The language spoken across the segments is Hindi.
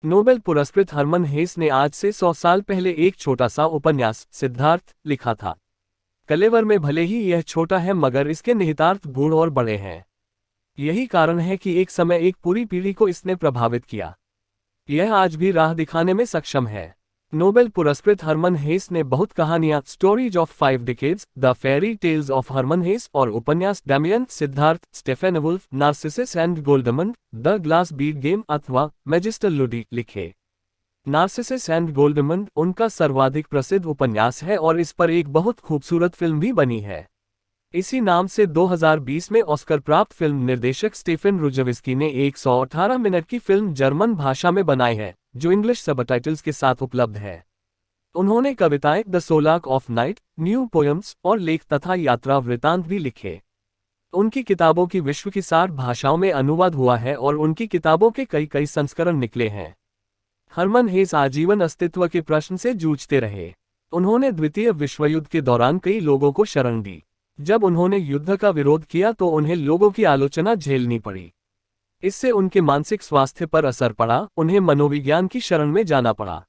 नोबेल पुरस्कृत हरमन हेस ने आज से 100 साल पहले एक छोटा सा उपन्यास सिद्धार्थ लिखा था। कलेवर में भले ही यह छोटा है मगर इसके निहितार्थ गूढ़ और बड़े हैं। यही कारण है कि एक समय एक पूरी पीढ़ी को इसने प्रभावित किया। यह आज भी राह दिखाने में सक्षम है। नोबेल पुरस्कृत हरमन हेस ने बहुत कहानियां stories of 5 decades, the fairy tales of Hermann Hesse और उपन्यास Demian, Siddhartha, steppenwolf, Narcissus and Goldmund, the glass bead game अथवा मैजिस्टर लुडी लिखे। नार्सिसस एंड गोल्डमंड उनका सर्वाधिक प्रसिद्ध उपन्यास है और इस पर एक बहुत खूबसूरत फिल्म भी बनी है। इसी नाम से 2020 में ऑस्कर प्राप्त फिल्म निर्देशक स्टीफन रुजविस्की ने 118 मिनट की फिल्म जर्मन भाषा में बनाई है, जो इंग्लिश सबटाइटल्स के साथ उपलब्ध है। उन्होंने कविताएं द सोलाक ऑफ नाइट, न्यू पोयम्स और लेख तथा यात्रा वृतांत भी लिखे। उनकी किताबों की विश्व की 60 भाषाओं में अनुवाद हुआ है और उनकी किताबों के कई संस्करण निकले हैं। हरमन हेस आजीवन अस्तित्व के प्रश्न से जूझते रहे। उन्होंने द्वितीय विश्व युद्ध के दौरान कई लोगों को शरण दी। जब उन्होंने युद्ध का विरोध किया तो उन्हें लोगों की आलोचना झेलनी पड़ी। इससे उनके मानसिक स्वास्थ्य पर असर पड़ा, उन्हें मनोविज्ञान की शरण में जाना पड़ा।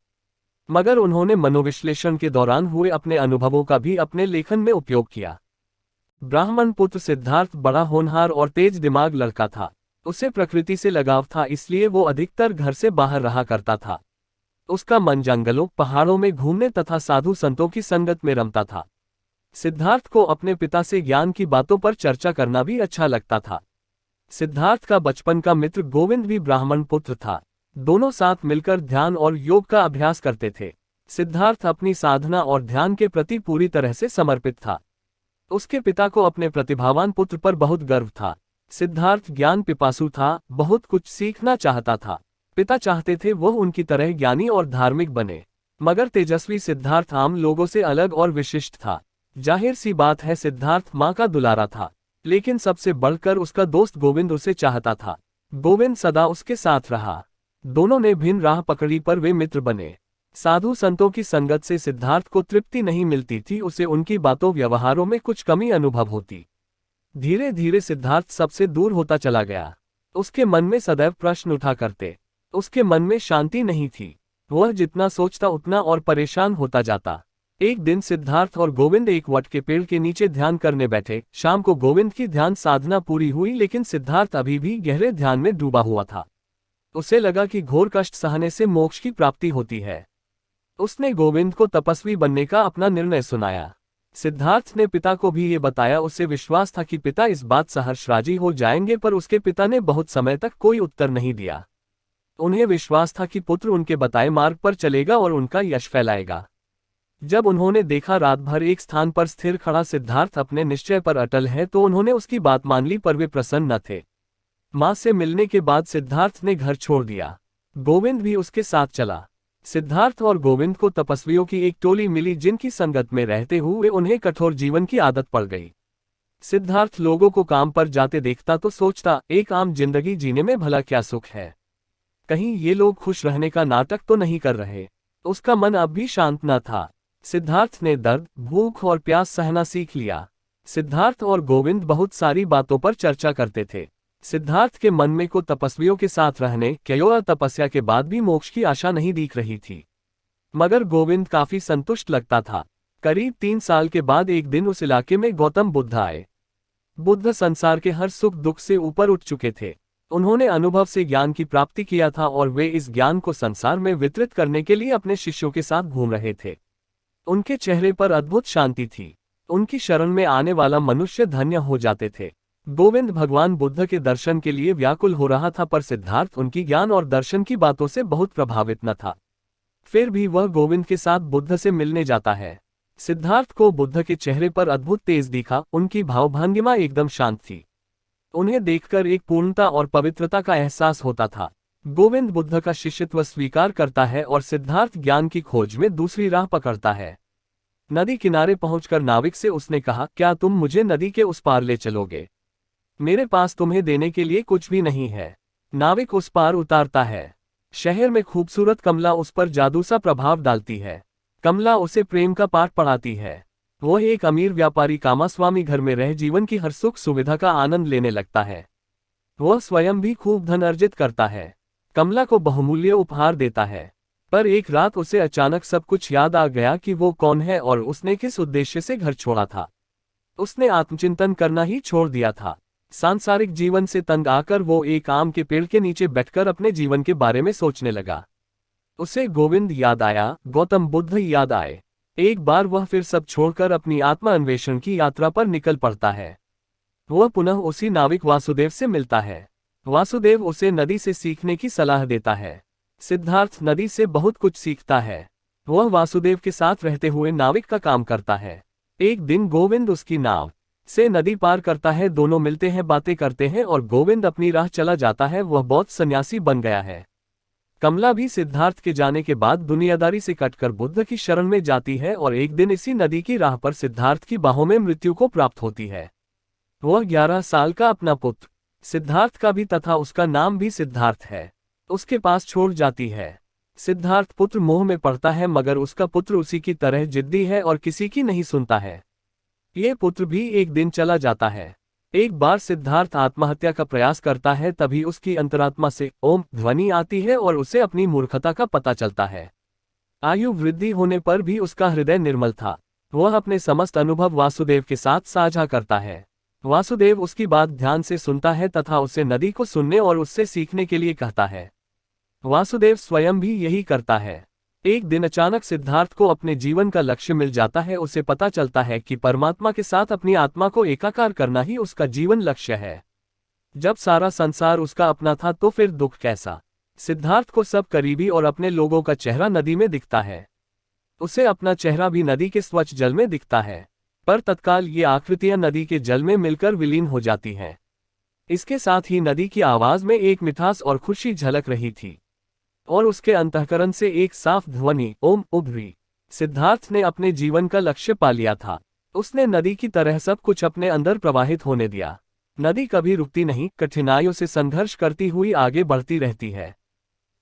मगर उन्होंने मनोविश्लेषण के दौरान हुए अपने अनुभवों का भी अपने लेखन में उपयोग किया। ब्राह्मण पुत्र सिद्धार्थ बड़ा होनहार और तेज दिमाग लड़का था। उसे प्रकृति से लगाव था, इसलिए वो अधिकतर घर से बाहर रहा करता था। उसका मन जंगलों, पहाड़ों में घूमने तथा साधु संतों की संगत में रमता था। सिद्धार्थ को अपने पिता से ज्ञान की बातों पर चर्चा करना भी अच्छा लगता था। सिद्धार्थ का बचपन का मित्र गोविंद भी ब्राह्मण पुत्र था। दोनों साथ मिलकर ध्यान और योग का अभ्यास करते थे। सिद्धार्थ अपनी साधना और ध्यान के प्रति पूरी तरह से समर्पित था। उसके पिता को अपने प्रतिभावान पुत्र पर बहुत गर्व था। सिद्धार्थ ज्ञान पिपासु था, बहुत कुछ सीखना चाहता था। पिता चाहते थे वह उनकी तरह ज्ञानी और धार्मिक बने। मगर तेजस्वी सिद्धार्थ आम लोगों से अलग और विशिष्ट था। जाहिर सी बात है, सिद्धार्थ माँ का दुलारा था, लेकिन सबसे बढ़कर उसका दोस्त गोविंद उसे चाहता था। गोविंद सदा उसके साथ रहा। दोनों ने भिन्न राह पकड़ी पर वे मित्र बने। साधु संतों की संगत से सिद्धार्थ को तृप्ति नहीं मिलती थी, उसे उनकी बातों व्यवहारों में कुछ कमी अनुभव होती। धीरे धीरे सिद्धार्थ सबसे दूर होता चला गया। उसके मन में सदैव प्रश्न उठा करते। उसके मन में शांति नहीं थी। वह जितना सोचता उतना और परेशान होता जाता। एक दिन सिद्धार्थ और गोविंद एक वट के पेड़ के नीचे ध्यान करने बैठे। शाम को गोविंद की ध्यान साधना पूरी हुई, लेकिन सिद्धार्थ अभी भी गहरे ध्यान में डूबा हुआ था। उसे लगा कि घोर कष्ट सहने से मोक्ष की प्राप्ति होती है। उसने गोविंद को तपस्वी बनने का अपना निर्णय सुनाया। सिद्धार्थ ने पिता को भी ये बताया। उसे विश्वास था कि पिता इस बात सहर्ष राजी हो जाएंगे, पर उसके पिता ने बहुत समय तक कोई उत्तर नहीं दिया। उन्हें विश्वास था कि पुत्र उनके बताए मार्ग पर चलेगा और उनका यश फैलाएगा। जब उन्होंने देखा रात भर एक स्थान पर स्थिर खड़ा सिद्धार्थ अपने निश्चय पर अटल है, तो उन्होंने उसकी बात मान ली, पर वे प्रसन्न न थे। मां से मिलने के बाद सिद्धार्थ ने घर छोड़ दिया। गोविंद भी उसके साथ चला। सिद्धार्थ और गोविंद को तपस्वियों की एक टोली मिली, जिनकी संगत में रहते हुए उन्हें कठोर जीवन की आदत पड़ गई। सिद्धार्थ लोगों को काम पर जाते देखता तो सोचता, एक आम जिंदगी जीने में भला क्या सुख है। कहीं ये लोग खुश रहने का नाटक तो नहीं कर रहे। उसका मन अब भी शांत न था। सिद्धार्थ ने दर्द, भूख और प्यास सहना सीख लिया। सिद्धार्थ और गोविंद बहुत सारी बातों पर चर्चा करते थे। सिद्धार्थ के मन में को तपस्वियों के साथ रहने, कठोर तपस्या के बाद भी मोक्ष की आशा नहीं दिख रही थी। मगर गोविंद काफी संतुष्ट लगता था। करीब 3 साल के बाद एक दिन उस इलाके में गौतम बुद्ध आए। बुद्ध संसार के हर सुख दुख से ऊपर उठ चुके थे। उन्होंने अनुभव से ज्ञान की प्राप्ति किया था और वे इस ज्ञान को संसार में वितरित करने के लिए अपने शिष्यों के साथ घूम रहे थे। उनके चेहरे पर अद्भुत शांति थी। उनकी शरण में आने वाला मनुष्य धन्य हो जाते थे। गोविंद भगवान बुद्ध के दर्शन के लिए व्याकुल हो रहा था, पर सिद्धार्थ उनकी ज्ञान और दर्शन की बातों से बहुत प्रभावित न था। फिर भी वह गोविंद के साथ बुद्ध से मिलने जाता है। सिद्धार्थ को बुद्ध के चेहरे पर अद्भुत तेज दिखा। उनकी भावभंगिमा एकदम शांत थी। उन्हें देखकर एक पूर्णता और पवित्रता का एहसास होता था। गोविंद बुद्ध का शिष्यत्व स्वीकार करता है और सिद्धार्थ ज्ञान की खोज में दूसरी राह पकड़ता है। नदी किनारे पहुंचकर नाविक से उसने कहा, क्या तुम मुझे नदी के उस पार ले चलोगे? मेरे पास तुम्हें देने के लिए कुछ भी नहीं है। नाविक उस पार उतारता है। शहर में खूबसूरत कमला उस पर जादू सा प्रभाव डालती है। कमला उसे प्रेम का पाठ पढ़ाती है। वह एक अमीर व्यापारी कामास्वामी घर में रह जीवन की हर सुख सुविधा का आनंद लेने लगता है। वह स्वयं भी खूब धन अर्जित करता है। कमला को बहुमूल्य उपहार देता है। पर एक रात उसे अचानक सब कुछ याद आ गया कि वो कौन है और उसने किस उद्देश्य से घर छोड़ा था। उसने आत्मचिंतन करना ही छोड़ दिया था। सांसारिक जीवन से तंग आकर वो एक आम के पेड़ के नीचे बैठकर अपने जीवन के बारे में सोचने लगा। उसे गोविंद याद आया, गौतम बुद्ध याद आए। एक बार वह फिर सब छोड़कर अपनी आत्मा अन्वेषण की यात्रा पर निकल पड़ता है। वह पुनः उसी नाविक वासुदेव से मिलता है। वासुदेव उसे नदी से सीखने की सलाह देता है। सिद्धार्थ नदी से बहुत कुछ सीखता है। वह वासुदेव के साथ रहते हुए नाविक का काम करता है। एक दिन गोविंद उसकी नाव से नदी पार करता है। दोनों मिलते हैं, बातें करते हैं और गोविंद अपनी राह चला जाता है। वह बौद्ध सन्यासी बन गया है। कमला भी सिद्धार्थ के जाने के बाद दुनियादारी से कटकर बुद्ध की शरण में जाती है और एक दिन इसी नदी की राह पर सिद्धार्थ की बाहों में मृत्यु को प्राप्त होती है। वह 11 साल का अपना पुत्र सिद्धार्थ का भी तथा उसका नाम भी सिद्धार्थ है, उसके पास छोड़ जाती है। सिद्धार्थ पुत्र मोह में पड़ता है मगर उसका पुत्र उसी की तरह जिद्दी है और किसी की नहीं सुनता है। ये पुत्र भी एक दिन चला जाता है। एक बार सिद्धार्थ आत्महत्या का प्रयास करता है, तभी उसकी अंतरात्मा से ओम ध्वनि आती है और उसे अपनी मूर्खता का पता चलता है। आयु वृद्धि होने पर भी उसका हृदय निर्मल था। वह अपने समस्त अनुभव वासुदेव के साथ साझा करता है। वासुदेव उसकी बात ध्यान से सुनता है तथा उसे नदी को सुनने और उससे सीखने के लिए कहता है। वासुदेव स्वयं भी यही करता है। एक दिन अचानक सिद्धार्थ को अपने जीवन का लक्ष्य मिल जाता है। उसे पता चलता है कि परमात्मा के साथ अपनी आत्मा को एकाकार करना ही उसका जीवन लक्ष्य है। जब सारा संसार उसका अपना था तो फिर दुख कैसा। सिद्धार्थ को सब करीबी और अपने लोगों का चेहरा नदी में दिखता है। उसे अपना चेहरा भी नदी के स्वच्छ जल में दिखता है, पर तत्काल ये आकृतियां नदी के जल में मिलकर विलीन हो जाती हैं। इसके साथ ही नदी की आवाज में एक मिठास और खुशी झलक रही थी और उसके अंतःकरण से एक साफ ध्वनि ओम उभरी। सिद्धार्थ ने अपने जीवन का लक्ष्य पा लिया था। उसने नदी की तरह सब कुछ अपने अंदर प्रवाहित होने दिया। नदी कभी रुकती नहीं, कठिनाइयों से संघर्ष करती हुई आगे बढ़ती रहती है।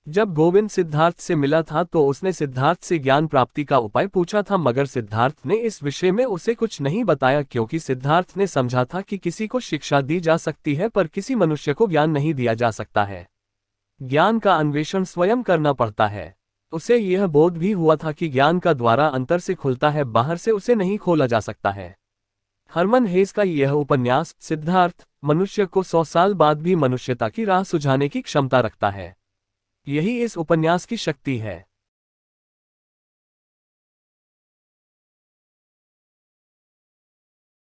जब गोविंद सिद्धार्थ से मिला था तो उसने सिद्धार्थ से ज्ञान प्राप्ति का उपाय पूछा था, मगर सिद्धार्थ ने इस विषय में उसे कुछ नहीं बताया, क्योंकि सिद्धार्थ ने समझा था कि किसी को शिक्षा दी जा सकती है पर किसी मनुष्य को ज्ञान नहीं दिया जा सकता है। ज्ञान का अन्वेषण स्वयं करना पड़ता है। उसे यह बोध भी हुआ था कि ज्ञान का द्वारा अंतर से खुलता है, बाहर से उसे नहीं खोला जा सकता है। हरमन हेस का यह उपन्यास सिद्धार्थ मनुष्य को 100 साल बाद भी मनुष्यता की राह सुझाने की क्षमता रखता है। यही इस उपन्यास की शक्ति है।